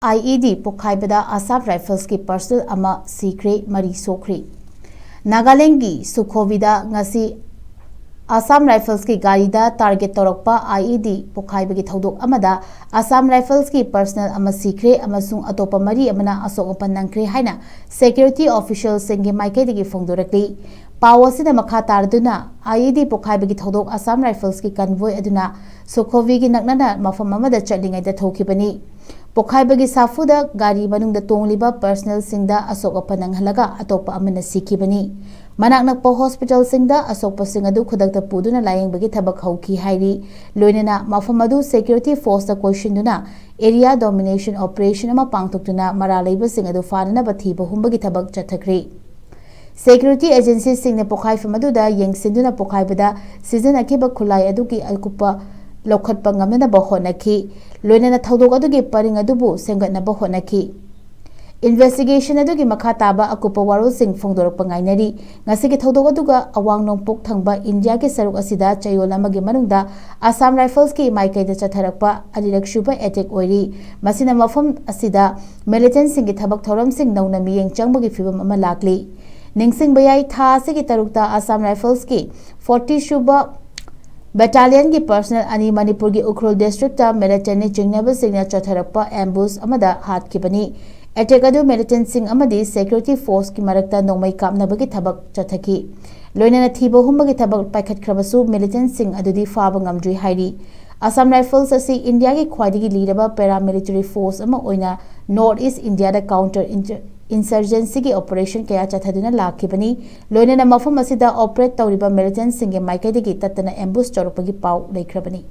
Ied Pokhaibada Assam Rifles ki Personel ama Sikhre mari Sokhre Nagaland ki Sukhovida ngasi Assam Rifles ki garida target torokpa Ied Pokhaibagi thodok amada Assam Rifles ki Personel ama Sikhre amasung atopa mari amana asok panangkre haina security officials singi maikaidagi phongdorakli Pawasida makha tarduna Ied Pokhaibagi thodok Assam Rifles ki convoy aduna Sukhovi gi naknana mafam amada chatlingai da thokibani Pokhaibagi safuda gari manungda tongliba Personel singda asok pananghalaga atopa amana sikibani Manaknakpa hospital singda asokpa singadu khudakta puduna layengbagi thabak hauki hairi loinena mafamadu security force da questionuna area domination operation ama pangtokuna maralaiba singadu fanana bathiba humbagi thabak chathakri Security agencies singne Pokhaifamadu da yengsinduna Pokhaibada season akiba khulai aduki alkupa lokhatpa ngamna bahonaki loinena thodok adugi paring adubu sengatna bahonaki Investigation adugi makha taba akupa warol sing phongdorok pangainari ngasigi thodok aduga awang nongpok thangba India ke saruk asida chayol amagi manungda Assam Rifles ki maikai da chatharakpa alirak shuba attack oiri masina mafam asida militant singi thabak thoram sing nauna miyeng changbagi fibam ama lakli Ningsing bayai tha sigi tarukta Assam Rifles ki 40 shuba Battalion ki Personel ani manipur ki Ukhrul district ta militant ni jingnaba singna chatharakpa ambush amada hat kibani Attack adu militant sing amadi security force ki marakta nongmai kapnabagi thabak chathaki loinana thiba humbagi thabak paikhat khrabasu militant sing adudi faba ngamdri hairi Assam Rifles asi India ki khwaidigi leadaba paramilitary force ama oina North East India da counter insurgency ki operation kaya chathaduna lakibani loinana mafam asida operate tawriba militant sing ge maikai digi tatana ambush chorupagi pau leikrabani